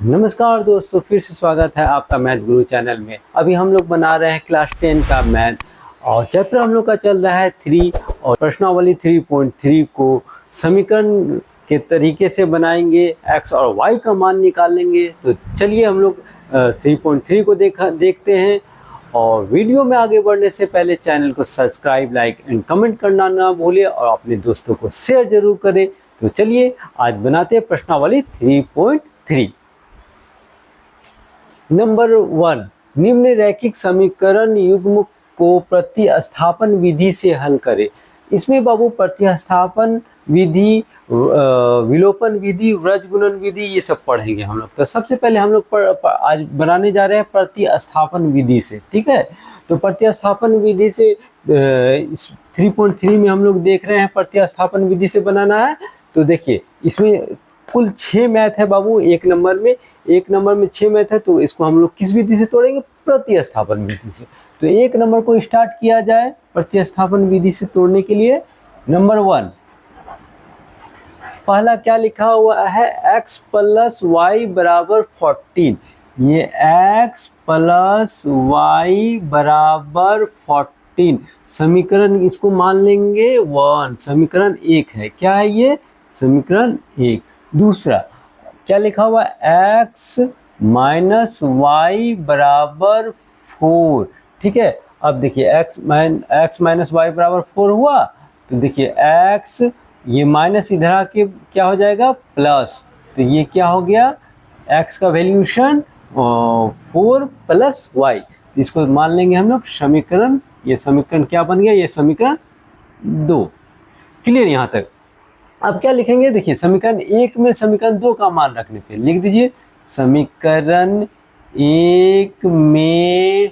नमस्कार दोस्तों, फिर से स्वागत है आपका मैथ गुरु चैनल में। अभी हम लोग बना रहे हैं क्लास 10 का मैथ और चैप्टर हम लोग का चल रहा है 3 और प्रश्नावली 3.3 को समीकरण के तरीके से बनाएंगे, x और y का मान निकालेंगे। तो चलिए हम लोग 3.3 को देखते हैं। और वीडियो में आगे बढ़ने से पहले चैनल को सब्सक्राइब, लाइक एंड कमेंट करना ना भूलिए और अपने दोस्तों को शेयर जरूर करें। तो चलिए आज बनाते हैं प्रश्नावली 3.3। नंबर 1, निम्न रैखिक समीकरण युग्म को प्रतिस्थापन विधि से हल करें। इसमें बाबू प्रतिस्थापन विधि, विलोपन विधि, व्रजगुणन विधि ये सब पढ़ेंगे हम लोग। तो सबसे पहले हम लोग आज बनाने जा रहे हैं प्रतिस्थापन विधि से। ठीक है, तो प्रतिस्थापन विधि से 3.3 में हम लोग देख रहे हैं प्रतिस्थापन विधि से बनाना है। तो देखिए इसमें कुल 6 मैथ है बाबू। एक नंबर में 6 मैथ है। तो इसको हम लोग किस विधि से तोड़ेंगे? प्रतिस्थापन विधि से। तो एक नंबर को स्टार्ट किया जाए प्रतिस्थापन विधि से तोड़ने के लिए। नंबर 1, पहला क्या लिखा हुआ है? x प्लस वाई बराबर 14। ये x प्लस वाई बराबर 14 समीकरण, इसको मान लेंगे 1। समीकरण 1 है। क्या है ये? समीकरण 1। दूसरा क्या लिखा हुआ? x माइनस वाई बराबर 4। ठीक है, अब देखिए x माइनस वाई बराबर 4 हुआ। तो देखिए x, ये माइनस इधर आके क्या हो जाएगा? प्लस। तो ये क्या हो गया? x का वैल्यूशन 4 प्लस वाई। इसको मान लेंगे हम लोग समीकरण, ये समीकरण क्या बन गया? ये समीकरण 2। क्लियर यहाँ तक? अब क्या लिखेंगे? देखिए समीकरण 1 में समीकरण 2 का मान रखने पे लिख दीजिए समीकरण 1 में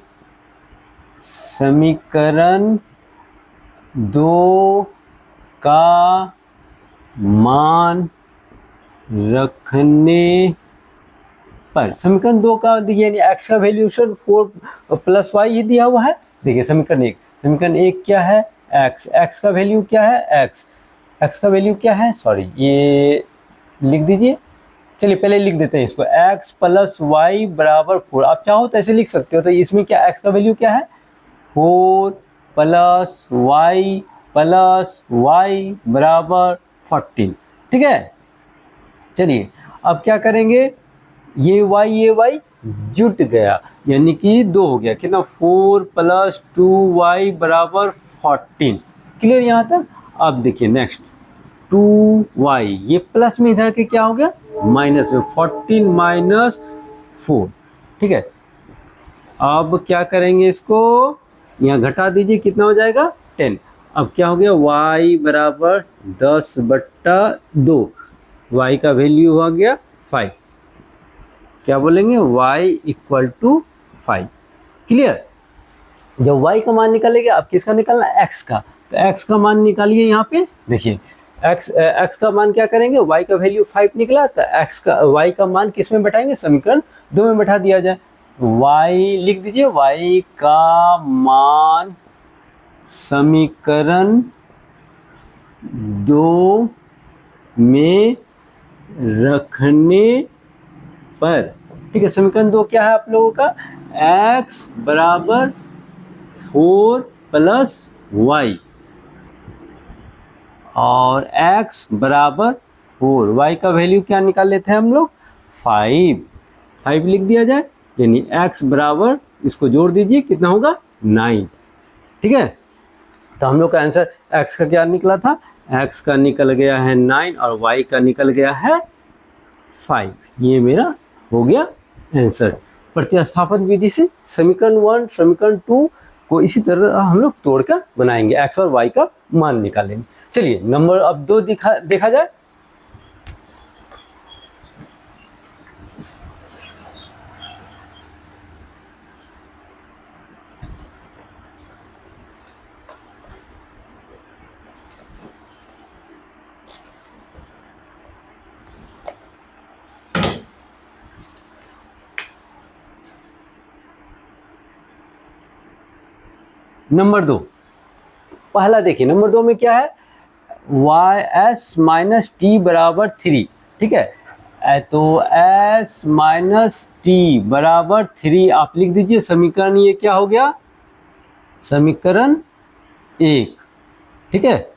समीकरण 2 का मान रखने पर, समीकरण 2 का देखिए यानी x का वैल्यूशन 4 प्लस वाई ही दिया हुआ है। देखिए समीकरण 1 क्या है? x का वैल्यू क्या है? x का वैल्यू क्या है? सॉरी, ये लिख दीजिए। चलिए पहले लिख देते हैं इसको। x प्लस वाई बराबर 4। आप चाहो तो ऐसे लिख सकते हो। तो इसमें क्या x का वैल्यू क्या है? 4 प्लस वाई बराबर 14। ठीक है, चलिए अब क्या करेंगे? ये y जुट गया यानी कि 2 हो गया। कितना? 4 प्लस 2y बराबर 14। क्लियर यहाँ तक? अब देखिए नेक्स्ट 2y, ये प्लस में इधर के क्या हो गया? माइनस में। 14 माइनस 4। ठीक है, अब क्या करेंगे? इसको यहाँ घटा दीजिए। कितना हो जाएगा? 10। अब क्या हो गया? y बराबर 10/2। y का वैल्यू हो गया 5। क्या बोलेंगे? y equal to 5। क्लियर? जब y का मान निकालेंगे, अब किसका निकालना? x का। तो x का मान निकालिए। यहाँ पे देखिए x का मान क्या करेंगे? y का वैल्यू 5 निकला। तो y का मान किस में बैठाएंगे? समीकरण 2 में बैठा दिया जाए। y लिख दीजिए, y का मान समीकरण 2 में रखने पर। ठीक है, समीकरण 2 क्या है आप लोगों का? x बराबर 4 प्लस वाई और x बराबर 4। y का वैल्यू क्या निकाल लेते हैं हम लोग? 5 लिख दिया जाए। यानी x बराबर, इसको जोड़ दीजिए, कितना होगा? 9। ठीक है, तो हम लोग का आंसर x का क्या निकला था? x का निकल गया है 9 और y का निकल गया है 5। ये मेरा हो गया आंसर। प्रतिस्थापन विधि से समीकरण 1, समीकरण 2 को इसी तरह हम लोग तोड़कर बनाएंगे, x और y का मान निकालेंगे। चलिए नंबर अब 2 देखा जाए। नंबर 2, पहला देखिए नंबर 2 में क्या है? y s माइनस टी बराबर 3। ठीक है, तो s माइनस टी बराबर 3 आप लिख दीजिए समीकरण, ये क्या हो गया, समीकरण 1, ठीक है।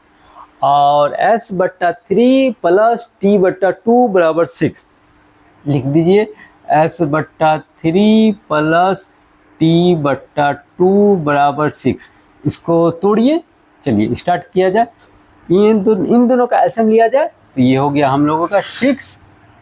और s बट्टा 3 प्लस t बट्टा 2 बराबर 6 लिख दीजिए, s बट्टा 3 प्लस t बट्टा 2 बराबर 6। इसको तोड़िए, चलिए स्टार्ट किया जाए। इन दोनों का एलसीएम लिया जाए तो ये हो गया हम लोगों का 6,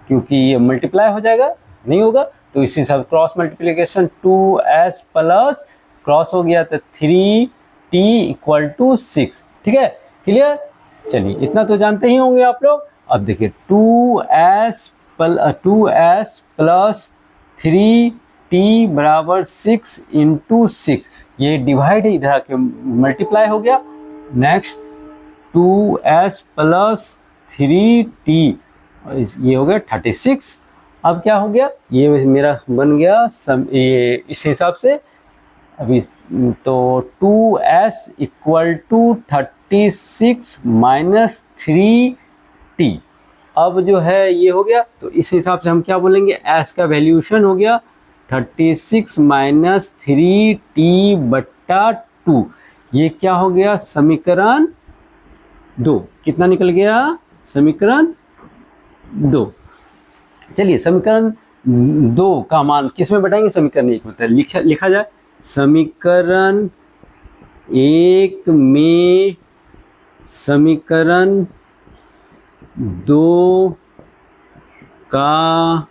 क्योंकि ये मल्टीप्लाई हो जाएगा, नहीं होगा तो इसी हिसाब cross multiplication 2s plus cross हो गया तो 3t इक्वल टू 6, ठीक है, क्लियर। चलिए इतना तो जानते ही होंगे आप लोग। अब देखिए 2s प्लस 3t बराबर 6 इंटू 6, ये डिवाइड इधर आके मल्टीप्लाई हो गया। नेक्स्ट 2s प्लस 3t, ये हो गया 36। अब क्या हो गया, ये मेरा बन गया ये इस हिसाब से। अभी तो 2s equal to 36 minus 3t, अब जो है ये हो गया, तो इस हिसाब से हम क्या बोलेंगे, s का वैल्यूशन हो गया 36 माइनस 3t बट्टा 2, ये क्या हो गया, समीकरण 2। कितना निकल गया, समीकरण 2। चलिए समीकरण 2 का मान किस में बैठाएंगे, समीकरण 1 में लिखा जाए। समीकरण 1 में समीकरण 2 का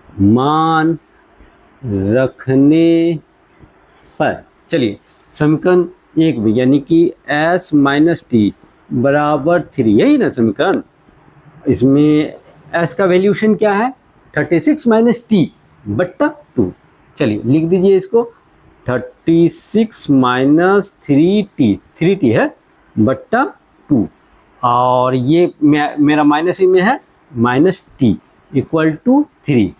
मान रखने पर, चलिए समीकरण 1 में यानी कि s माइनस टी बराबर 3, यही ना समीकरण। इसमें s का वैल्यूशन क्या है, 36 माइनस टी बट्टा 2। चलिए लिख दीजिए इसको, 36 माइनस 3t है बट्टा 2, और ये मेरा माइनस ही में है, माइनस टी इक्वल टू 3।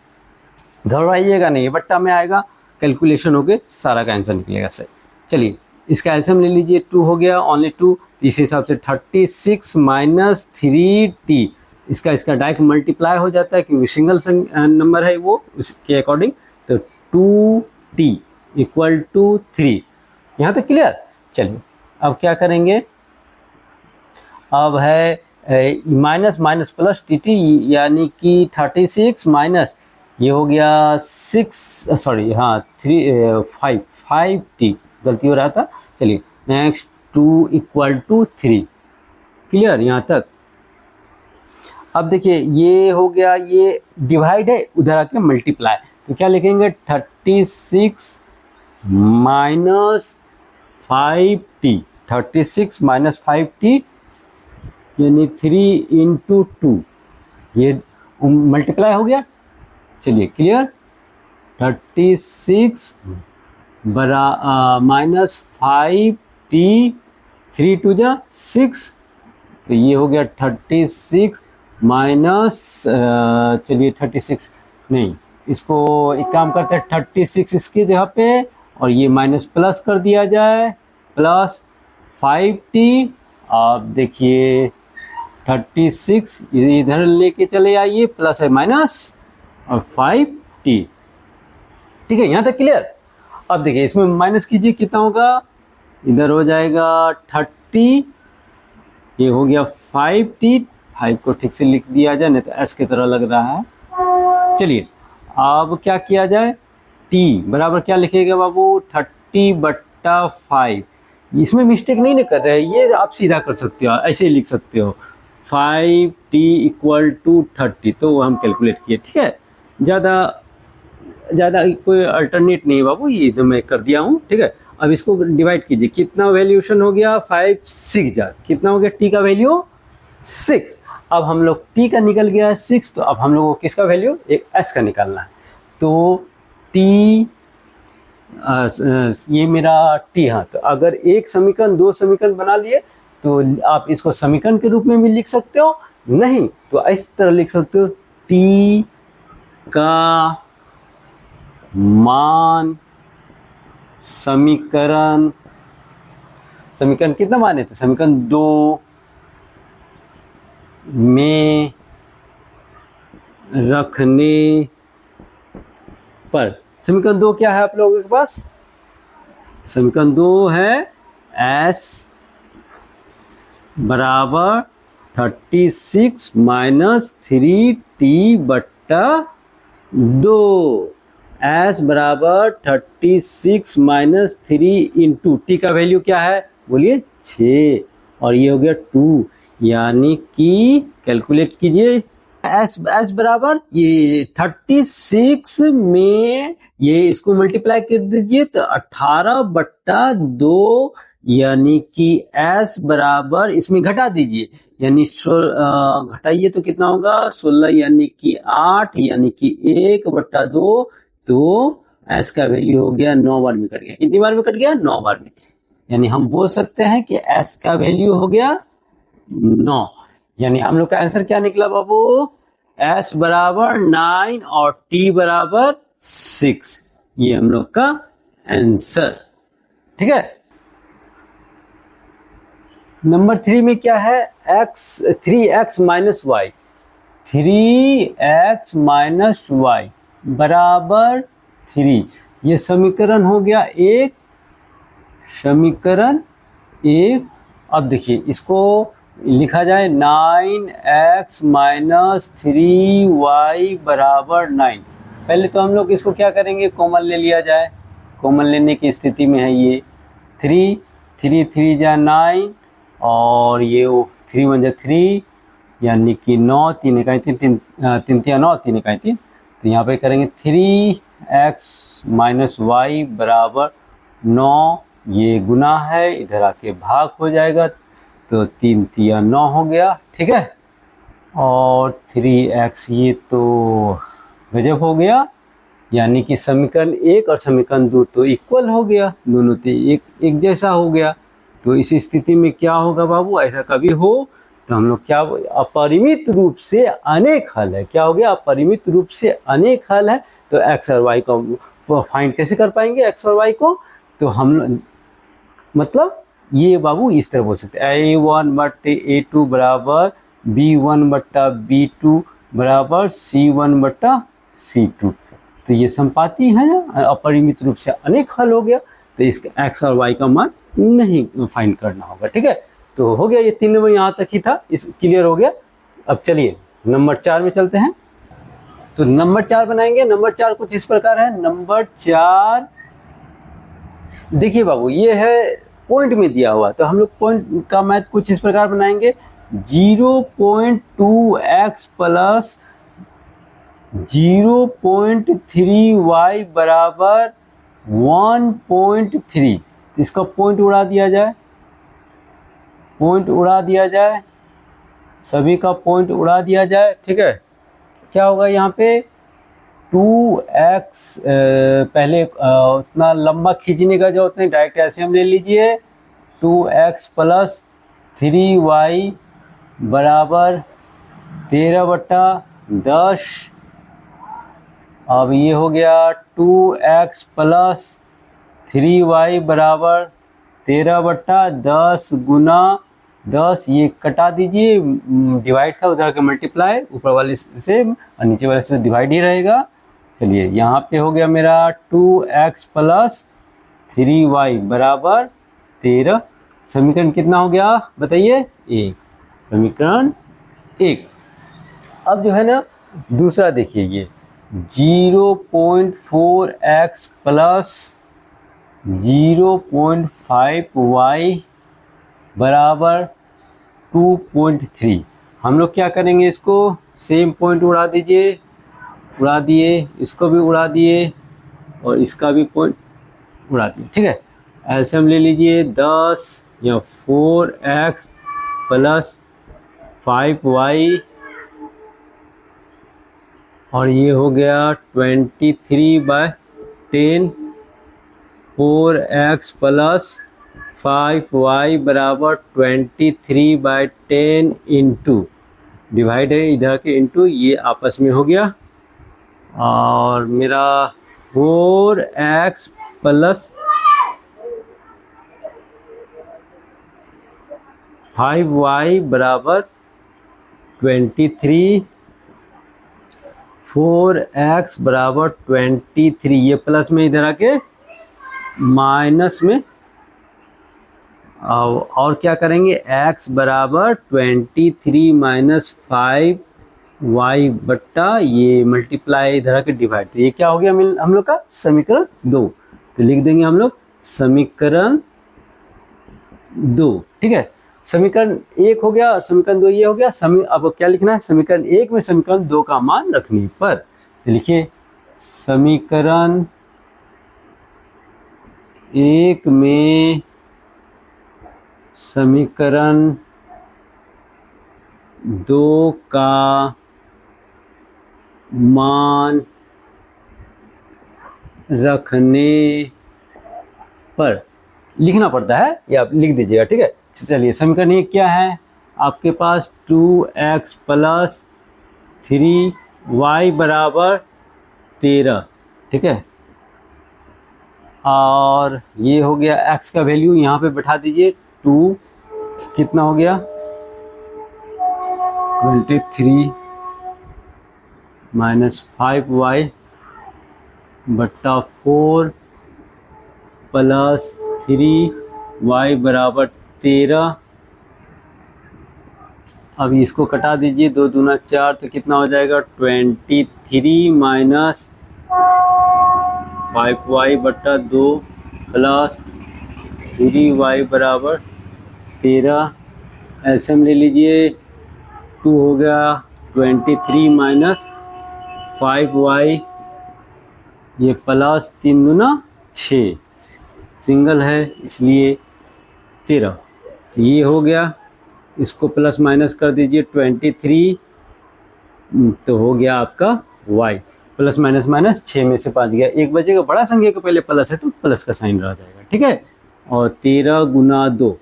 घबराइएगा नहीं, बट्टा में आएगा, कैलकुलेशन होके सारा का आंसर निकलेगा सही। चलिए इसका एल्सियम ले लीजिए, 2 हो गया, ओनली 2, इस हिसाब से 36 माइनस 3t, इसका डायरेक्ट मल्टीप्लाई हो जाता है क्योंकि सिंगल नंबर है वो, उसके अकॉर्डिंग। तो 2t इक्वल टू 3, यहाँ तक क्लियर। चलिए अब क्या करेंगे, अब है minus minus plus T T, यानी कि 36 माइनस ये हो गया 6, सॉरी हाँ 5t, गलती हो रहा था। चलिए नेक्स्ट 2 इक्वल टू 3, क्लियर यहाँ तक। अब देखिए ये हो गया, ये डिवाइड है, उधर आके मल्टीप्लाई, तो क्या लिखेंगे, 36 माइनस 5t, 36 माइनस 5t यानी 3 इंटू 2, ये मल्टीप्लाई हो गया। चलिए क्लियर, 36 माइनस 5t, 3 टू जा 6, तो ये हो गया 36 माइनस, चलिए 36 नहीं, इसको एक काम करते हैं, 36 इसकी जगह पे और ये माइनस प्लस कर दिया जाए, प्लस 5t। आप देखिए 36 इधर लेके चले आइए, प्लस है माइनस और 5t, ठीक है यहाँ तक क्लियर। अब देखिए इसमें माइनस कीजिए, कितना होगा, इधर हो जाएगा 30, ये हो गया 5t, 5 को ठीक से लिख दिया जाए, नहीं तो s की तरह लग रहा है। चलिए अब क्या किया जाए, t बराबर क्या लिखेगा बाबू, 30 बट्टा 5, इसमें मिस्टेक नहीं ना कर रहे हैं, ये आप सीधा कर सकते हो, ऐसे ही लिख सकते हो, 5t इक्वल टू 30, तो हम कैलकुलेट किए, ठीक है, ज़्यादा कोई अल्टरनेट नहीं है बाबू, ये तो मैं कर दिया हूँ, ठीक है। अब इसको डिवाइड कीजिए, कितना वैल्यूशन हो गया, 5 6 जा, कितना हो गया t का वैल्यू 6। अब हम लोग t का निकल गया है 6, तो अब हम लोग को किसका वैल्यू, एक s का निकालना है, तो t ये मेरा t, हाँ, तो अगर एक समीकरण 2 समीकरण बना लिए तो आप इसको समीकरण के रूप में भी लिख सकते हो, नहीं तो इस तरह लिख सकते हो, t का मान समीकरण कितना माने थे, समीकरण 2 में रखने पर। समीकरण 2 क्या है आप लोगों के पास? समीकरण 2 है s बराबर 36 माइनस 3t/2। s बराबर 36 माइनस 3 इंटू टी का वैल्यू क्या है बोलिए 6, और ये हो गया 2, यानी कि कैलकुलेट कीजिए s बराबर ये 36 में ये इसको मल्टीप्लाई कर दीजिए तो 18/2, यानी कि s बराबर इसमें घटा दीजिए, यानी घटाइए तो कितना होगा 16, यानी कि 8, यानी कि 1/2, तो s का वैल्यू हो गया 9 बार में कट गया। कितनी बार में कट गया? 9 बार में। यानी हम बोल सकते हैं कि s का वैल्यू हो गया 9। यानी हम लोग का आंसर क्या निकला बाबू? s बराबर 9 और t बराबर 6, ये हम लोग का आंसर। ठीक है। नंबर 3 में क्या है? 3x minus Y, 3x minus Y बराबर 3। ये समीकरण हो गया एक, समीकरण 1। अब देखिए इसको लिखा जाए 9x माइनस 3y बराबर 9। पहले तो हम लोग इसको क्या करेंगे, कॉमन ले लिया जाए। कॉमन लेने की स्थिति में है ये 3, 3 3 जा 9, और ये 3 1 जा 3, यानी कि 9, 3 इकाई 3, 3 3 9, 3 इकाई 3। तो यहाँ पे करेंगे 3x माइनस वाई बराबर 9, ये गुना है, इधर आके भाग हो जाएगा, तो 3 3 9 हो गया। ठीक है। और 3x ये तो गजब हो गया, यानी कि समीकरण 1 और समीकरण 2 तो इक्वल हो गया, दोनों तो एक जैसा हो गया। तो इस स्थिति में क्या होगा बाबू, ऐसा कभी हो तो हम लोग क्या, अपरिमित रूप से अनेक हल है। क्या हो गया? अपरिमित रूप से अनेक हल है। तो x और y को फाइंड कैसे कर पाएंगे, x और y को? तो हम मतलब ये बाबू इस तरह बोल सकते हैं A1/A2 बराबर B1/B2 बराबर C1/C2। तो ये संपाती है ना, अपरिमित रूप से अनेक हल हो गया, तो इसका x और y का मान नहीं फाइंड करना होगा। ठीक है। तो हो गया, ये 3 नंबर यहाँ तक ही था, इस क्लियर हो गया। अब चलिए नंबर 4 में चलते हैं। तो नंबर 4 बनाएंगे। नंबर 4 कुछ इस प्रकार है। नंबर 4 देखिए बाबू, ये है पॉइंट में दिया हुआ, तो हम लोग पॉइंट का मैथ कुछ इस प्रकार बनाएंगे। 0.2x प्लस 0.3y बराबर 1.3। तो इसका पॉइंट उड़ा दिया जाए, पॉइंट उड़ा दिया जाए, सभी का पॉइंट उड़ा दिया जाए। ठीक है। क्या होगा यहाँ पे 2x, पहले उतना लंबा खींचने का जो उतने डायरेक्ट ऐसे हम ले लीजिए, 2x प्लस 3y बराबर 13/10। अब ये हो गया 2x प्लस 3y बराबर 13/10 गुना 10, ये कटा दीजिए, डिवाइड था उधर के मल्टीप्लाई, ऊपर वाले से और नीचे वाले से डिवाइड ही रहेगा। चलिए यहाँ पे हो गया मेरा 2x प्लस 3y बराबर 13। समीकरण कितना हो गया बताइए? 1। समीकरण 1। अब जो है ना दूसरा देखिए, ये 0.4x प्लस 0.5y बराबर 2.3। हम लोग क्या करेंगे, इसको सेम पॉइंट उड़ा दीजिए, उड़ा दिए, इसको भी उड़ा दिए और इसका भी पॉइंट उड़ा दिए। ठीक है। ऐसे हम ले लीजिए 10 या 4x प्लस 5y, और ये हो गया 23/10। 4x प्लस 5y बराबर 23/10 इंटू, डिवाइड है इधर के इंटू, ये आपस में हो गया, और मेरा 4x प्लस 5y बराबर 23 4x बराबर 23, ये प्लस में इधर आके माइनस में, और क्या करेंगे, x बराबर 23 माइनस 5y बट्टा ये मल्टीप्लाई इधर आके डिवाइड, तो ये क्या हो गया हम लोग का समीकरण 2। तो लिख देंगे हम लोग समीकरण 2, ठीक है। समीकरण 1 हो गया और समीकरण 2 ये हो गया। अब क्या लिखना है, समीकरण 1 में समीकरण 2 का मान रखने पर, तो लिखिए समीकरण 1 में समीकरण 2 का मान रखने पर लिखना पड़ता है, ये आप लिख दीजिएगा, ठीक है। चलिए समीकरण 1 क्या है, आपके पास 2x प्लस 3y बराबर 13, ठीक है। और ये हो गया x का वैल्यू यहाँ पे बैठा दीजिए, 2 कितना हो गया 23 माइनस 5y बट्टा 4 प्लस 3y बराबर 13। अब इसको कटा दीजिए, 2 दूना 4, तो कितना हो जाएगा 23 माइनस 5y बट्टा 2 प्लस 3y बराबर 13। एलसीएम ले लीजिए, 2 हो गया 23 माइनस 5y, ये प्लस 3 दूना 6, सिंगल है इसलिए 13, ये हो गया। इसको प्लस माइनस कर दीजिए 23, तो हो गया आपका y, प्लस माइनस माइनस 6 में से 5 गया, एक बचेगा, बड़ा संख्या के पहले प्लस है तो प्लस का साइन रह जाएगा, ठीक है। और 13 गुना 2,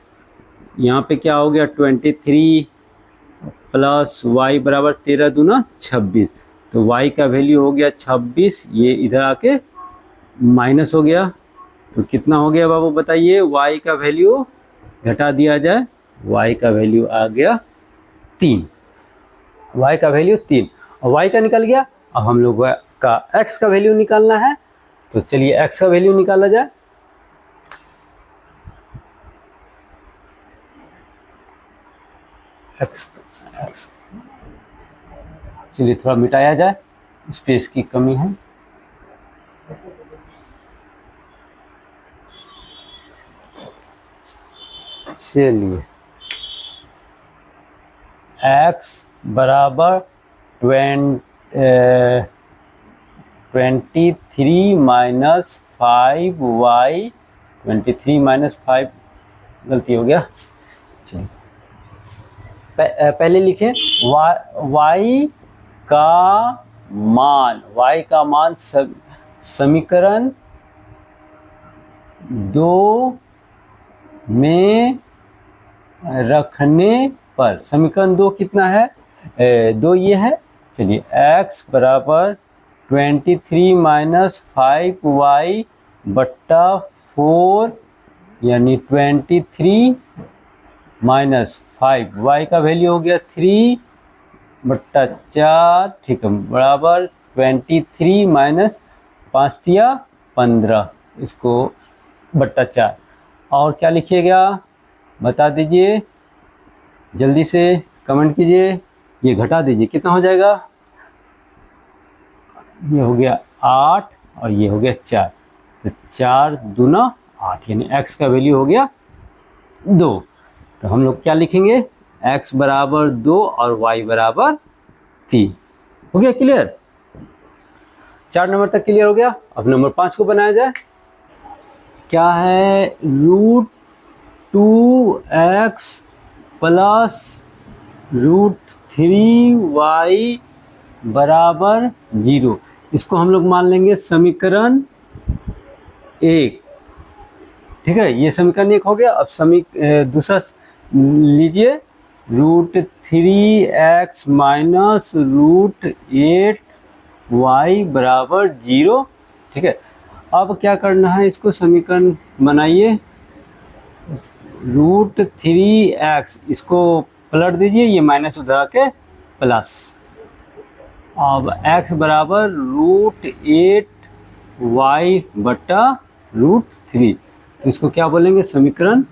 यहाँ पे क्या हो गया 23 प्लस y बराबर 13 दूना 26, तो y का वैल्यू हो गया 26, ये इधर आके माइनस हो गया, तो कितना हो गया बाबू बताइए, y का वैल्यू घटा दिया जाए, y का वैल्यू आ गया 3, y का वैल्यू 3, और y का निकल गया। अब हम लोग का x का वैल्यू निकालना है, तो चलिए x का वैल्यू निकाला जाए। x चलिए थोड़ा मिटाया जाए, स्पेस की कमी है। चलिए x बराबर 23 माइनस 5y, 23 माइनस 5 गलती हो गया, चलिए पहले लिखें y का मान समीकरण 2 में रखने पर, समीकरण 2 कितना है, 2 ये है। चलिए x बराबर 23 माइनस 5y बट्टा 4, यानी 23 माइनस 5, y का वैल्यू हो गया 3 बट्टा 4, ठीक है, बराबर 23 माइनस 5 दिया 15, इसको बट्टा 4, और क्या लिखिएगा बता दीजिए, जल्दी से कमेंट कीजिए, ये घटा दीजिए, कितना हो जाएगा, ये हो गया 8 और ये हो गया 4, तो 4 दूना 8, यानी x का वैल्यू हो गया 2। तो हम लोग क्या लिखेंगे, x बराबर 2 और y बराबर 3, हो गया क्लियर। 4 नंबर तक क्लियर हो गया। अब नंबर 5 को बनाया जाए। क्या है, √2x प्लस √3y बराबर 0, इसको हम लोग मान लेंगे समीकरण 1, ठीक है, ये समीकरण 1 हो गया। अब दूसरा लीजिए, √3x माइनस √8y बराबर 0, ठीक है। अब क्या करना है, इसको समीकरण बनाइए, √3x इसको पलट दीजिए, ये माइनस उधर के प्लस, अब x बराबर √8y/√3, तो इसको क्या बोलेंगे, समीकरण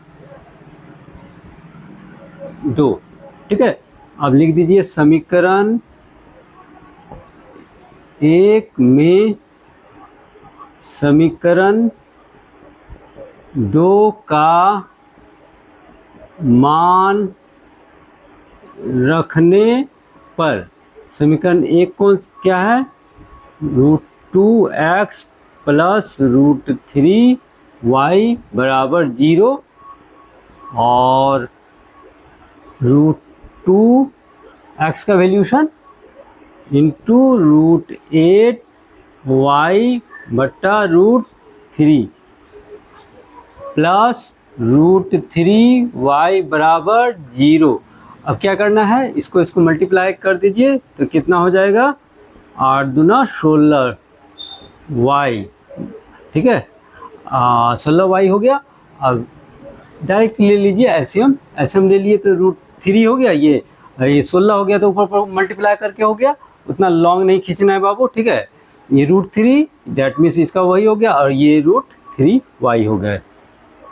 2। ठीक है, अब लिख दीजिए समीकरण 1 में समीकरण 2 का मान रखने पर, समीकरण 1 कौन क्या है, √2x प्लस √3y बराबर 0 और √2x का valuation into √8y/√3 plus √3y बराबर 0। अब क्या करना है, इसको मल्टीप्लाई कर दीजिए तो कितना हो जाएगा, 8 दूना 16y। ठीक है, 16y हो गया। अब डायरेक्ट ले लीजिए एलसीएम, एलसीएम ले लिए तो √3 हो गया, ये 16 हो गया, तो ऊपर मल्टीप्लाई करके हो गया, उतना लॉन्ग नहीं खींचना है बाबू। ठीक है, ये √3 डैट मीन्स इसका वही हो गया और ये √3y हो गया।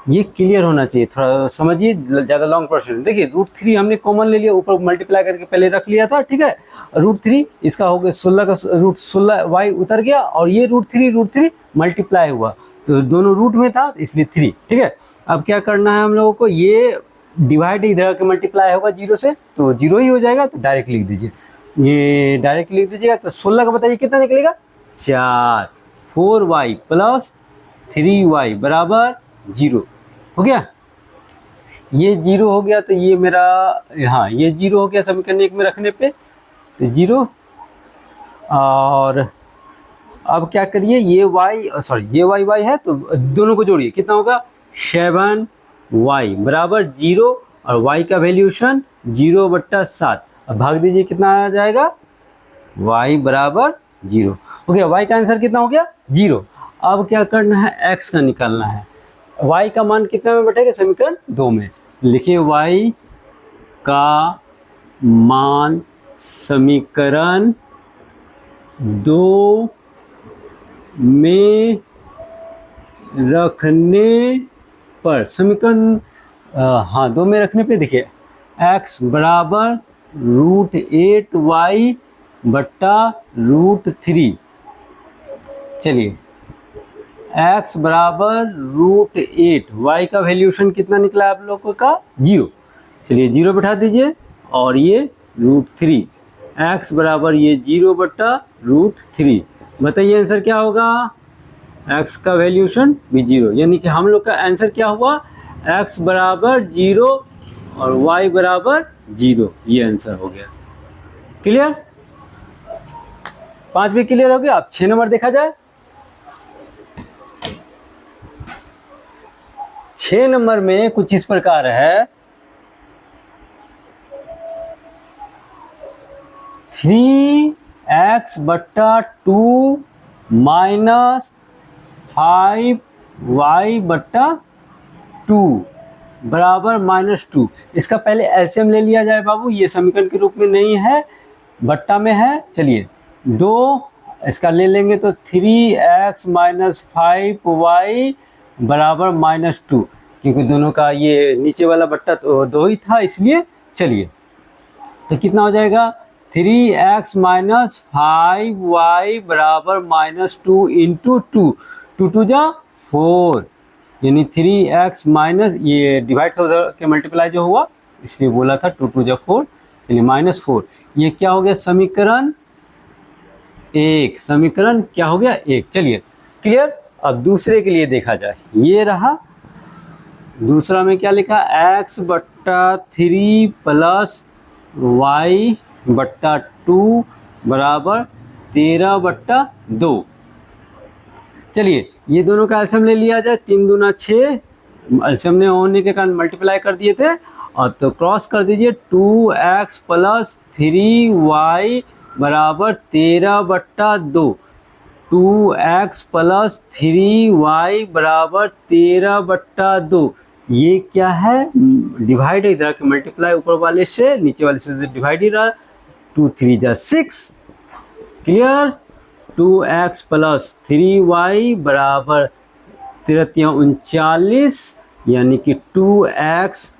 ये क्लियर होना चाहिए, थोड़ा समझिए, ज़्यादा लॉन्ग प्रोसेस। देखिए √3 हमने कॉमन ले लिया, ऊपर मल्टीप्लाई करके पहले रख लिया था। ठीक है, √3 इसका हो गया 16 का √16y उतर गया और ये √3 मल्टीप्लाई हुआ, तो दोनों रूट में था इसलिए 3। ठीक है, अब क्या करना है हम लोगों को, ये डिवाइड इधर के मल्टीप्लाई होगा 0 से तो 0 ही हो जाएगा, तो डायरेक्ट लिख दीजिए, ये डायरेक्ट लिख दीजिएगा। तो 16 का बताइए कितना निकलेगा, 4, 4y प्लस 3y बराबर 0 हो गया। ये 0 हो गया तो ये मेरा, हाँ ये 0 हो गया समीकरण 1 में रखने पे, तो 0। और अब क्या करिए, ये y है तो दोनों को जोड़िए, कितना होगा, 7y बराबर 0 और y का वैल्यूशन 0/7। अब भाग दीजिए, कितना आ जाएगा, y बराबर 0 हो गया। y का आंसर कितना हो गया, 0। अब क्या करना है, x का निकालना है। y का मान कितना में बैठेगा, समीकरण 2 में। लिखिए y का मान समीकरण 2 में रखने पर, समीकरण 2 में रखने पे देखिए x बराबर √8y/√3। चलिए x बराबर √8, y का वैल्यूशन कितना निकला आप लोगों का, 0। चलिए 0 बैठा दीजिए और ये √3, x बराबर ये 0/√3। बताइए आंसर क्या होगा, x का वैल्यूशन भी 0, यानी कि हम लोग का आंसर क्या हुआ, x बराबर 0 और y बराबर 0, ये आंसर हो गया। क्लियर, 5 भी क्लियर हो गया। अब 6 नंबर देखा जाए। 6 नंबर में कुछ इस प्रकार है, 3x/2 माइनस 5y/2 बराबर -2। इसका पहले एलसीएम ले लिया जाए बाबू, ये समीकरण के रूप में नहीं है, बट्टा में है। चलिए 2 इसका ले लेंगे तो 3x माइनस 5y बराबर -2, क्योंकि दोनों का ये नीचे वाला बट्टा तो 2 ही था इसलिए। चलिए तो कितना हो जाएगा, 3x माइनस 5y बराबर -2 इंटू 2, 2 2 जा 4, यानी 3x माइनस, ये डिवाइड था उधर के मल्टीप्लाई जो हुआ इसलिए बोला था 2 2 जा 4, चलिए -4। ये क्या हो गया, समीकरण 1, समीकरण क्या हो गया 1। चलिए क्लियर। अब दूसरे के लिए देखा जाए, ये रहा दूसरा में क्या लिखा, x/3 प्लस y/2 बराबर 13/2। चलिए ये दोनों का एलसीएम ले लिया जाए, 3 दूना 6, एलसीएम ने होने के कारण मल्टीप्लाई कर दिए थे, और तो क्रॉस कर दीजिए, 2x प्लस 3y बराबर 13/2, 2x प्लस 3y बराबर 13/2। ये क्या है, डिवाइड है, इधर मल्टीप्लाई ऊपर वाले से नीचे वाले से डिवाइड ही रहा, 2 3 जा 6, क्लियर। 2x प्लस 3y बराबर 3×39, यानी कि 2x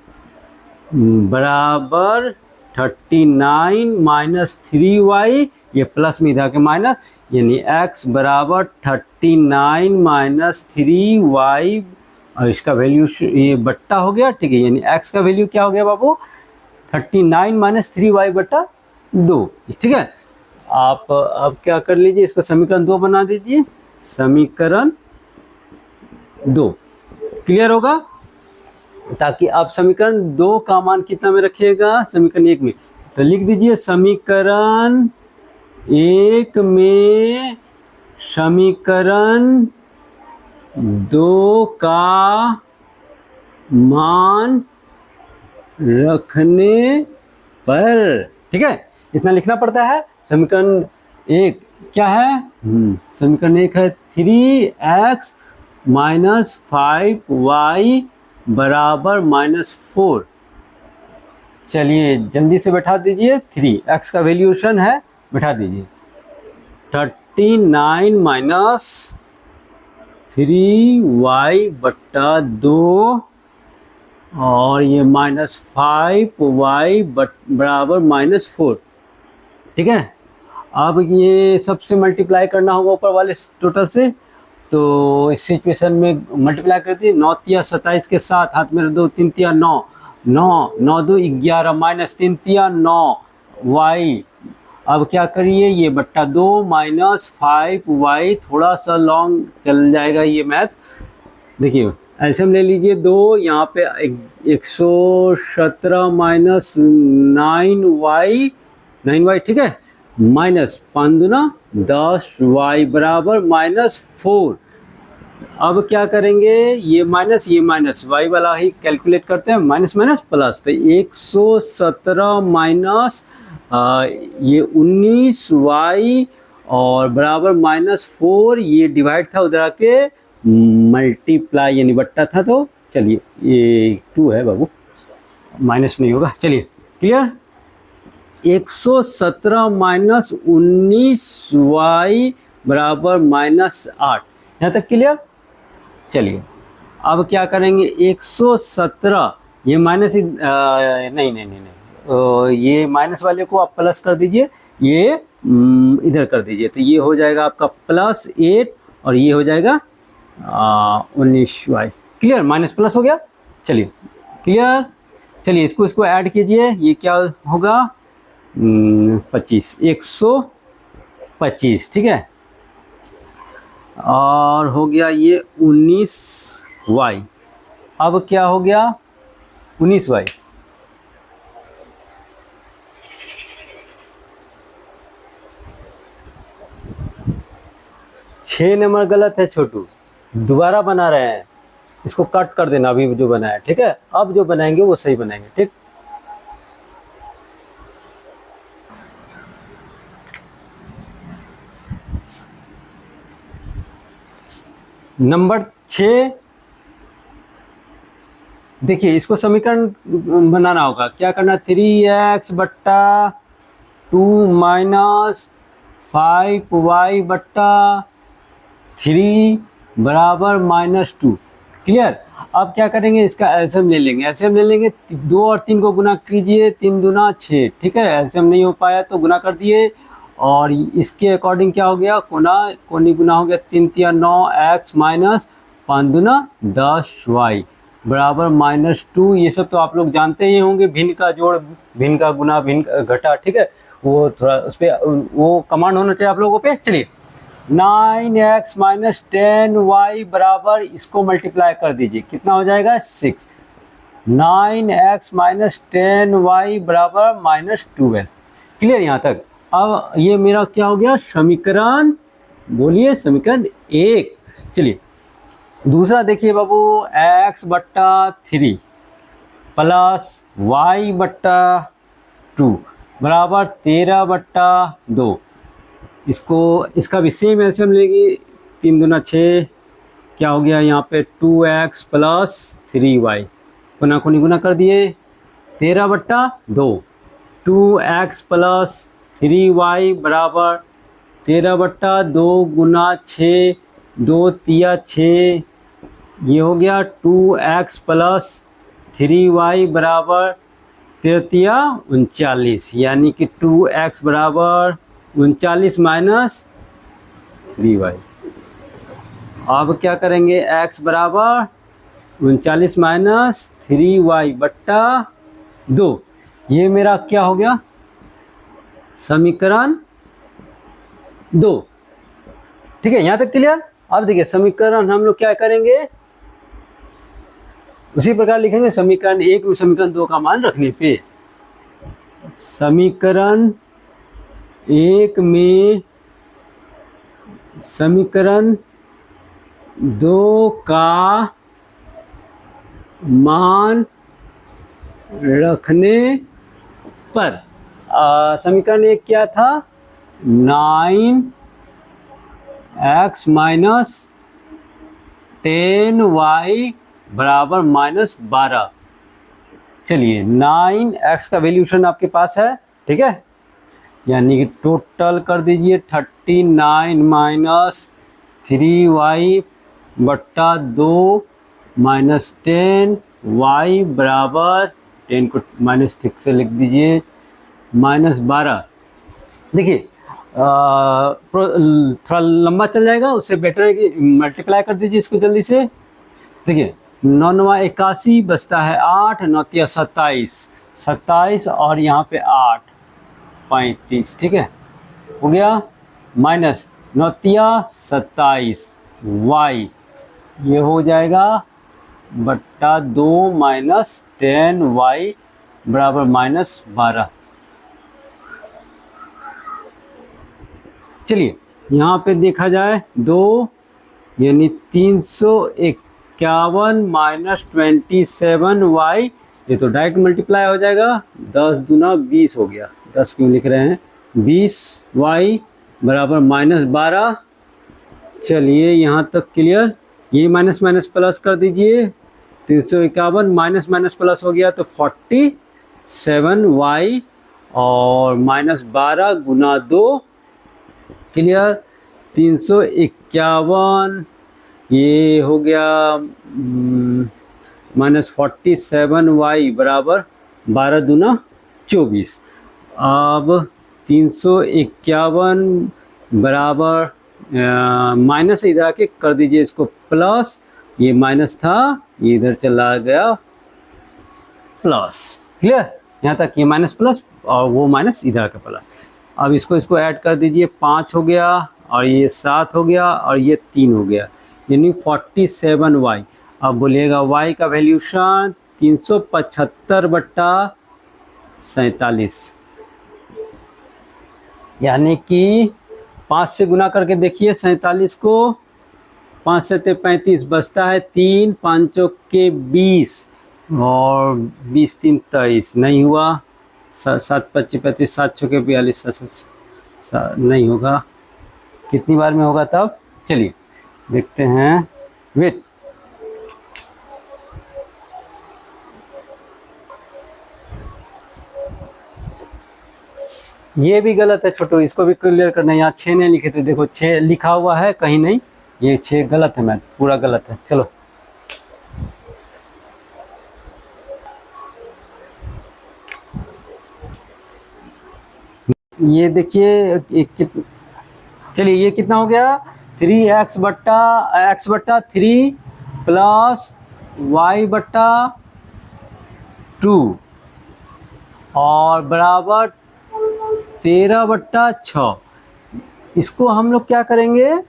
बराबर 39 माइनस 3y, ये प्लस में इधर के माइनस, यानी x बराबर 39 माइनस 3y, और इसका वैल्यू ये बट्टा हो गया, ठीक है। यानी x का वैल्यू क्या हो गया बाबू, 39 माइनस 3y बट्टा 2, ठीक है। आप अब क्या कर लीजिए, इसको समीकरण 2 बना दीजिए, समीकरण 2 क्लियर होगा। ताकि आप समीकरण 2 का मान कितना में रखिएगा, समीकरण 1 में, तो लिख दीजिए समीकरण 1 में समीकरण 2 का मान रखने पर, ठीक है, इतना लिखना पड़ता है। समीकरण 1 क्या है, समीकरण 1 है 3x माइनस 5y बराबर -4। चलिए जल्दी से बैठा दीजिए, 3x का वैल्यूएशन है, बैठा दीजिए 39 माइनस 3y बट्टा 2, और ये -5y बराबर -4, ठीक है। अब ये सबसे मल्टीप्लाई करना होगा ऊपर वाले टोटल से, तो इस सिचुएशन में मल्टीप्लाई कर दिए, 9 तिया 27 के साथ, हाथ में 2 3 तिया 9, 9 9 2 11 माइनस 3 तिया 9 y। अब क्या करिए, ये बट्टा 2 माइनस 5y, थोड़ा सा लॉन्ग चल जाएगा ये मैथ। देखिए एलसीएम ले लीजिए 2, यहाँ पे 117 माइनस 9y, ठीक है, माइनस 5 दूना 10y बराबर -4। अब क्या करेंगे, ये माइनस y वाला ही कैलकुलेट करते हैं, माइनस माइनस प्लस, तो 117 माइनस ये 19y और बराबर -4, ये डिवाइड था उधर आके मल्टीप्लाई यानी बट्टा था, तो चलिए ये 2 है बाबू, माइनस नहीं होगा, चलिए क्लियर। 117 माइनस 19y बराबर -8, यहाँ तक क्लियर। चलिए अब क्या करेंगे, 117 ये माइनस नहीं, ये माइनस वाले को आप प्लस कर दीजिए, ये इधर कर दीजिए, तो ये हो जाएगा आपका +8 और ये हो जाएगा 19y, क्लियर, माइनस प्लस हो गया। चलिए क्लियर, चलिए इसको ऐड कीजिए, ये क्या होगा 25, 125, ठीक है, और हो गया ये 19y। अब क्या हो गया 19y, छः नंबर गलत है छोटू, दोबारा बना रहे हैं, इसको कट कर देना अभी जो बनाया, ठीक है, अब जो बनाएंगे वो सही बनाएंगे, ठीक। नंबर 6, देखिए इसको समीकरण बनाना होगा, क्या करना, 3x बट्टा 2 माइनस 5y बट्टा 3 बराबर -2, क्लियर। अब क्या करेंगे, इसका एलसीएम ले लेंगे, 2 और 3 को गुना कीजिए, 3 दूना 6, ठीक है, एलसीएम नहीं हो पाया तो गुना कर दिए, और इसके अकॉर्डिंग क्या हो गया, कोनी गुना हो गया, 3 तिया 9x माइनस 5 दूना 10y बराबर -2। ये सब तो आप लोग जानते ही होंगे, भिन्न का जोड़, भिन्न का गुना, भिन्न का घटा, ठीक है, वो थोड़ा उस पर वो कमांड होना चाहिए आप लोगों पे। चलिए 9x माइनस 10y बराबर, इसको मल्टीप्लाई कर दीजिए, कितना हो जाएगा 6, 9x माइनस 10y बराबर -12, क्लियर यहाँ तक। अब ये मेरा क्या हो गया, समीकरण, बोलिए समीकरण 1। चलिए दूसरा देखिए बाबू, x बट्टा 3 प्लस y बट्टा 2 बराबर 13 बट्टा 2, इसका भी सेम एलसीएम लेगी, 3 दूना 6, क्या हो गया यहाँ पे 2x प्लस 3y, गुना को गुना कर दिए, 13 बट्टा 2, 2x प्लस 3y बराबर 13/2 गुना 6, 2 तिया 6, ये हो गया 2x प्लस 3y बराबर 13 39, यानी कि 2x बराबर 39 माइनस 3y। अब क्या करेंगे, x बराबर 39 माइनस 3y बट्टा 2, ये मेरा क्या हो गया, समीकरण 2। ठीक है, यहां तक क्लियर। अब देखिए समीकरण हम लोग क्या करेंगे, उसी प्रकार लिखेंगे समीकरण 1 में समीकरण 2 का मान रखने पे। समीकरण 1 में समीकरण 2 का मान रखने पर समीकरण 1 क्या था, 9x माइनस 10y बराबर -12। चलिए 9x का वैल्यूशन आपके पास है, ठीक है, यानी कि टोटल कर दीजिए 39 माइनस 3y बट्टा 2 माइनस 10y बराबर 10 को माइनस ठीक से लिख दीजिए -12। देखिए थोड़ा लंबा चल जाएगा, उससे बेटर है कि मल्टीप्लाई कर दीजिए इसको जल्दी से। देखिए 9 9 81 बचता है 8, 9 तिया 27, 27 और यहाँ पे 8 35, ठीक है, हो गया माइनस 9 तिया 27 y, ये हो जाएगा बट्टा 2 माइनस 10y बराबर -12। चलिए यहाँ पे देखा जाए 2 यानी 351 माइनस 27y, ये तो डायरेक्ट मल्टीप्लाई हो जाएगा, 10 दूना 20 हो गया, 10 क्यों लिख रहे हैं, 20y बराबर -12। चलिए यहाँ तक क्लियर। ये माइनस माइनस प्लस कर दीजिए, 351 माइनस माइनस प्लस हो गया तो 47y और -12 गुना 2, क्लियर, 351, ये हो गया -47y बराबर 12 दूना 24। अब 351 बराबर माइनस इधर आके कर दीजिए इसको प्लस, ये माइनस था ये इधर चला गया प्लस, क्लियर, यहाँ तक ये माइनस प्लस और वो माइनस इधर आके प्लस। अब इसको ऐड कर दीजिए, 5 हो गया और ये 7 हो गया और ये 3 हो गया, यानी 47y। अब बोलिएगा y का वैल्यूशन 375/47, यानी कि 5 से गुना करके देखिए 47 को, 5 से 35 बचता है 3, 5 के 20 और 20 3 23, नहीं हुआ, 7 25 35, 7 6 के 42, नहीं होगा, कितनी बार में होगा तब, चलिए देखते हैं, वेट, ये भी गलत है छोटू, इसको भी क्लियर करना है। यहाँ 6 नहीं लिखे थे, देखो 6 लिखा हुआ है कहीं नहीं, ये 6 गलत है, मैथ पूरा गलत है। चलो ये देखिए, चलिए ये कितना हो गया, 3x बट्टा 3 प्लस y बट्टा 2 और बराबर 13/6। इसको हम लोग क्या करेंगे,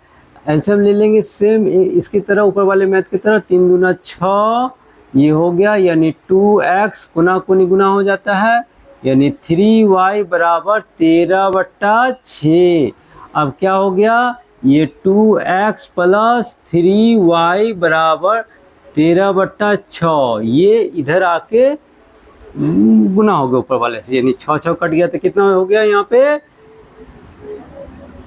एलसीएम ले लेंगे सेम इसकी तरह, ऊपर वाले मैथ की तरह, 3 दूना 6, ये हो गया, यानी 2x गुना कुनी गुना हो जाता है, यानी 3y बराबर 13/6। अब क्या हो गया, ये 2x प्लस 3y बराबर 13/6, ये इधर आके गुना हो गया ऊपर वाले से, यानी 6 6 कट गया तो कितना हो गया यहाँ पे,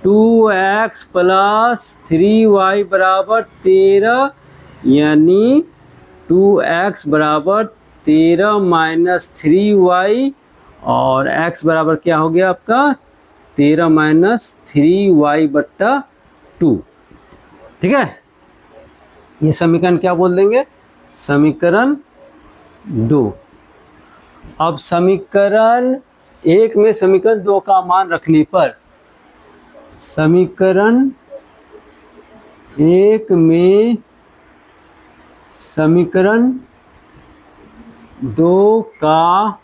2x प्लस 3y बराबर 13, यानी 2x बराबर 13 माइनस 3y और x बराबर क्या हो गया आपका 13 माइनस 3y/2। ठीक है, ये समीकरण क्या बोल देंगे, समीकरण 2। अब समीकरण 1 में समीकरण 2 का मान रखने पर, समीकरण 1 में समीकरण 2 का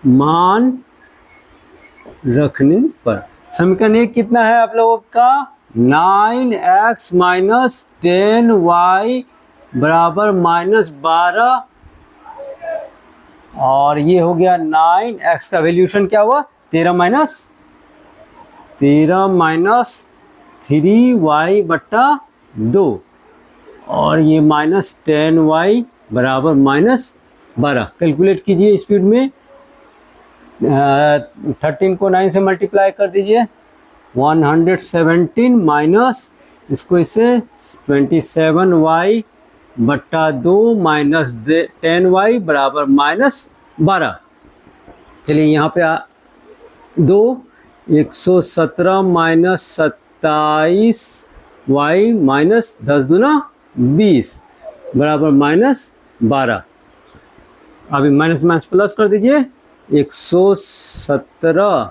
मान रखने पर, समीकरण 1 कितना है आप लोगों का, 9x माइनस 10y बराबर -12, और ये हो गया 9x का वैल्यूशन क्या हुआ, 13 माइनस 3y/2, और ये -10y बराबर -12। कैलकुलेट कीजिए स्पीड में, 13 को 9 से मल्टीप्लाई कर दीजिए, 117 माइनस इसको इससे 27y/2 माइनस 10y बराबर -12। चलिए यहाँ पे 117 माइनस 27y माइनस 10 दूना 20 बराबर -12। अभी माइनस माइनस प्लस कर दीजिए, 117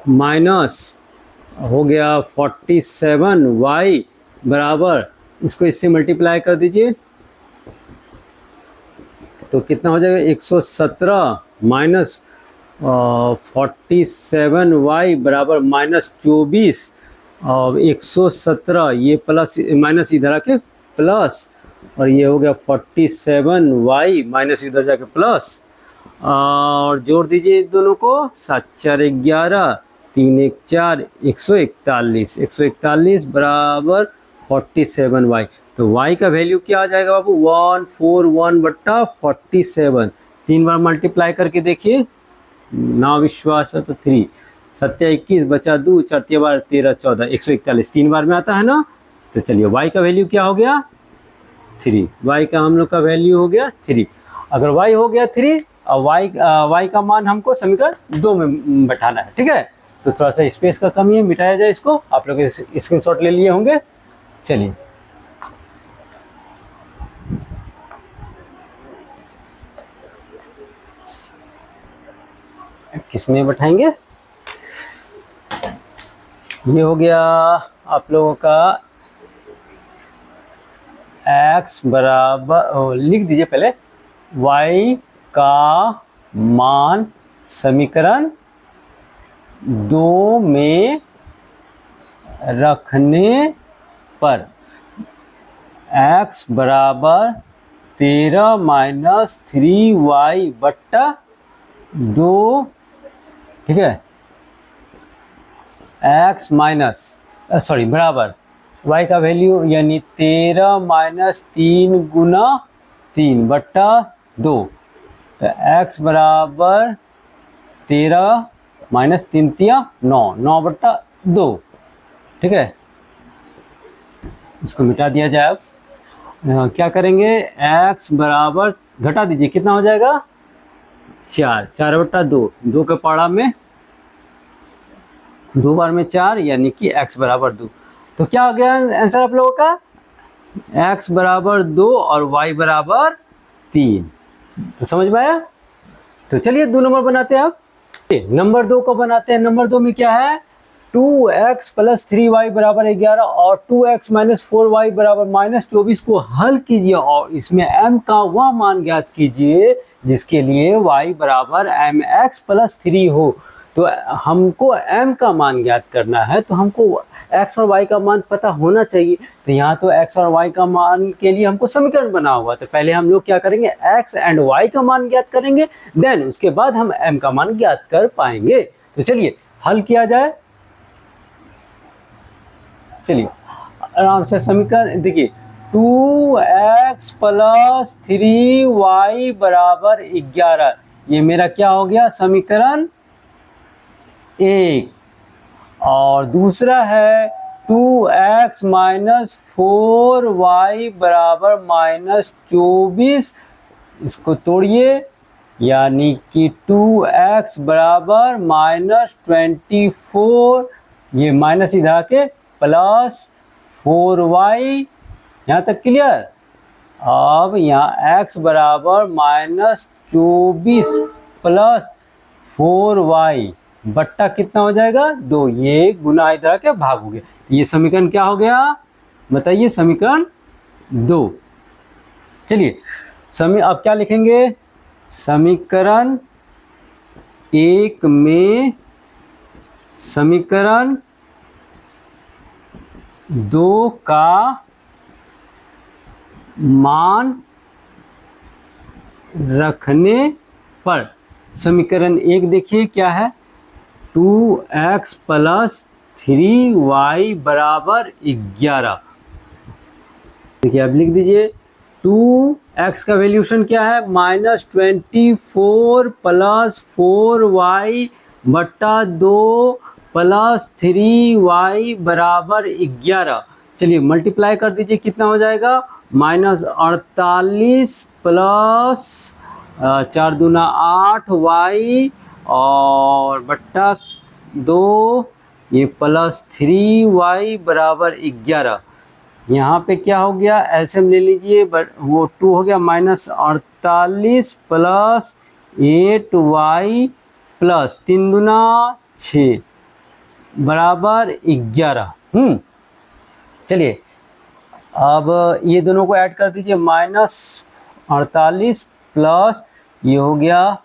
माइनस हो गया 47y बराबर, इसको इससे मल्टीप्लाई कर दीजिए तो कितना हो जाएगा, 117 माइनस 47y बराबर -24, और 117 ये प्लस माइनस इधर आके प्लस, और ये हो गया 47y माइनस इधर जाके प्लस, और जोड़ दीजिए दोनों को, 7 4 11, 3 1 4, 141 बराबर 47y। तो y का वैल्यू क्या आ जाएगा बाबू, 141/47। 3 बार मल्टीप्लाई करके देखिए, ना विश्वास है तो 3 7 21 बचा 2 4 बार 13 14, 141 3 बार में आता है ना। तो चलिए y का वैल्यू क्या हो गया, 3। y का हम लोग का वैल्यू हो गया 3। अगर y हो गया 3 और y का मान हमको समीकरण 2 में बैठाना है। ठीक है, तो थोड़ा सा स्पेस का कमी है, मिटाया जाए इसको। आप लोग स्क्रीनशॉट ले लिए होंगे। चलिए किस में बैठाएंगे, ये हो गया आप लोगों का x बराबर, लिख दीजिए पहले, y का मान समीकरण 2 में रखने पर x बराबर 13 माइनस 3y/2। ठीक है, x माइनस बराबर y का वैल्यू यानी 13 माइनस 3 गुना 3/2। तो x बराबर 13 माइनस 3 3 9, 9/2। ठीक है, इसको मिटा दिया जाए। अब क्या करेंगे, x बराबर घटा दीजिए, कितना हो जाएगा, 4, 4/2, 2 के पाड़ा में 2 बार में 4, यानी कि x बराबर 2। तो क्या हो गया आंसर आप लोगों का, x बराबर 2 और y बराबर 3। तो समझ में आया। तो चलिए 2 नंबर बनाते हैं। अब नंबर 2 को बनाते हैं। नंबर 2 में क्या है, 2x प्लस 3y बराबर 11 और 2x माइनस 4y बराबर -24 को हल कीजिए और इसमें m का वह मान ज्ञात कीजिए जिसके लिए y बराबर mx प्लस 3 हो। तो हमको m का मान ज्ञात करना है, तो हमको x और y का मान पता होना चाहिए। तो यहाँ तो x और y का मान के लिए हमको समीकरण बना हुआ, तो पहले हम लोग क्या करेंगे, x एंड y का मान ज्ञात करेंगे, देन उसके बाद हम m का मान ज्ञात कर पाएंगे। तो चलिए हल किया जाए। चलिए आराम से समीकरण देखिए, 2x प्लस 3y बराबर 11, ये मेरा क्या हो गया, समीकरण 1। और दूसरा है 2x माइनस 4y बराबर -24, इसको तोड़िए यानी कि 2x बराबर -24, ये माइनस इधर आके प्लस 4y, यहाँ तक क्लियर। अब यहाँ x बराबर -24 प्लस 4y बट्टा कितना हो जाएगा 2, ये गुना इधर के भाग हो गया। ये समीकरण क्या हो गया बताइए, समीकरण 2। चलिए अब क्या लिखेंगे, समीकरण 1 में समीकरण 2 का मान रखने पर, समीकरण 1 देखिए क्या है, 2x प्लस 3y बराबर 11। देखिए अब लिख दीजिए, 2x का वैल्यूशन क्या है -24 प्लस 4y बट्टा 2 प्लस 3y बराबर 11। चलिए मल्टीप्लाई कर दीजिए, कितना हो जाएगा -48 प्लस 4 दूना 8y और बट्टा 2 ये प्लस 3y बराबर 11। यहाँ पे क्या हो गया, एलसीएम ले लीजिए, वो 2 हो गया -48 प्लस 8y प्लस 3 दूना 6 बराबर 11। चलिए अब ये दोनों को ऐड कर दीजिए, -48 प्लस ये हो गया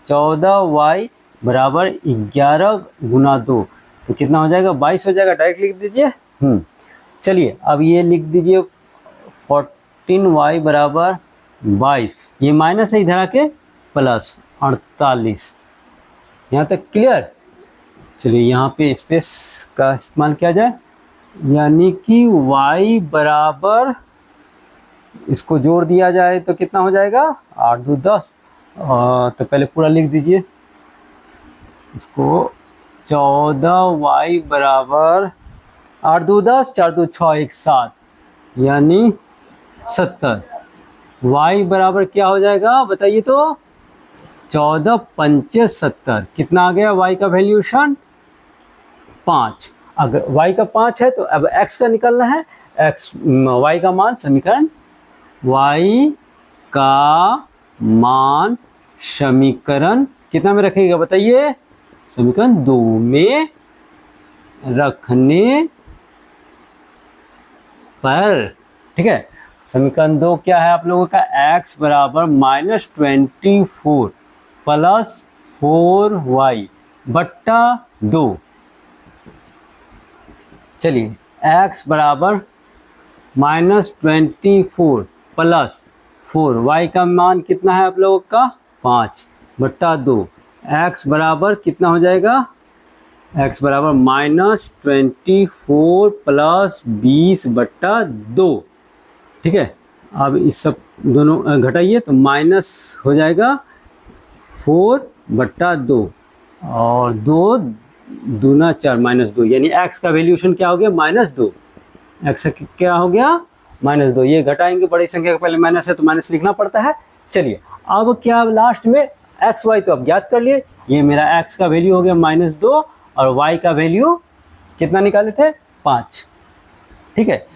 14y बराबर 11 गुना 2, तो कितना हो जाएगा 22 हो जाएगा, डायरेक्ट लिख दीजिए। चलिए अब ये लिख दीजिए 14y बराबर 22, ये माइनस है इधर आके प्लस 48, यहाँ तक क्लियर। चलिए यहाँ पे स्पेस का इस्तेमाल किया जाए, यानी कि y बराबर, इसको जोड़ दिया जाए तो कितना हो जाएगा 8 2 10, तो पहले पूरा लिख दीजिए इसको, 14y बराबर 8 2 10 4 2 6 1 7 यानी 70। y बराबर क्या हो जाएगा बताइए तो 14 पंचे 70, कितना आ गया y का वैल्यूशन 5। अगर y का 5 है तो अब x का निकालना है, y का मान, समीकरण y का मान समीकरण कितना में रखेगा बताइए, समीकरण 2 में रखने पर। ठीक है, समीकरण 2 क्या है आप लोगों का, x बराबर -24 प्लस 4y बट्टा 2। चलिए x बराबर -24 प्लस 4, y का मान कितना है आप लोगों का 5 बट्टा 2, x बराबर कितना हो जाएगा, x बराबर -24 प्लस 20 बट्टा 2। ठीक है, अब इस सब दोनों घटाइए तो माइनस हो जाएगा 4 बट्टा 2 और 2 दूना 4 -2, यानी x का वैल्यूशन क्या हो गया -2, x क्या हो गया -2। ये घटाएंगे, बड़ी संख्या का पहले माइनस है तो माइनस लिखना पड़ता है। चलिए अब क्या लास्ट में एक्स वाई तो अब ज्ञात कर लिए, ये मेरा x का वैल्यू हो गया -2 और y का वैल्यू कितना निकाले थे 5। ठीक है,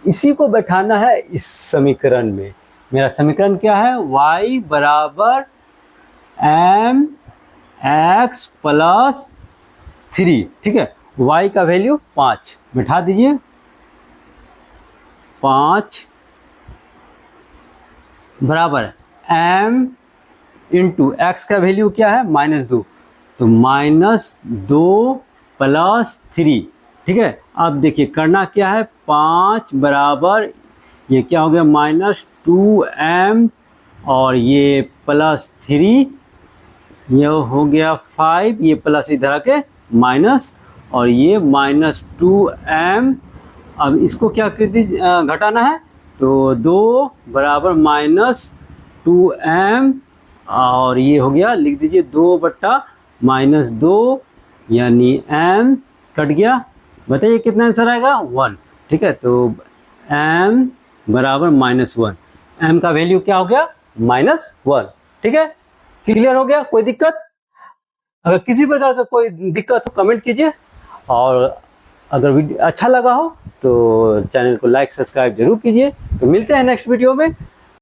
इसी को बैठाना है इस समीकरण में। मेरा समीकरण क्या है, y बराबर mx प्लस 3। ठीक है, y का वैल्यू 5 बैठा दीजिए, 5 बराबर m इंटू एक्स का वैल्यू क्या है -2, तो -2 प्लस 3। ठीक है, अब देखिए करना क्या है, 5 बराबर ये क्या हो गया -2m और ये प्लस 3, ये हो गया 5, ये प्लस इधर आके माइनस और ये -2m। अब इसको क्या कर दीजिए, घटाना है तो 2 बराबर -2m और ये हो गया, लिख दीजिए 2 बट्टा -2 यानी m कट गया। बताइए कितना आंसर आएगा 1। ठीक है, तो m बराबर -1, m का वैल्यू क्या हो गया -1। ठीक है, क्लियर हो गया? कोई दिक्कत? अगर किसी प्रकार का कोई दिक्कत हो कमेंट कीजिए, और अगर वीडियो अच्छा लगा हो तो चैनल को लाइक सब्सक्राइब जरूर कीजिए। तो मिलते हैं नेक्स्ट वीडियो में।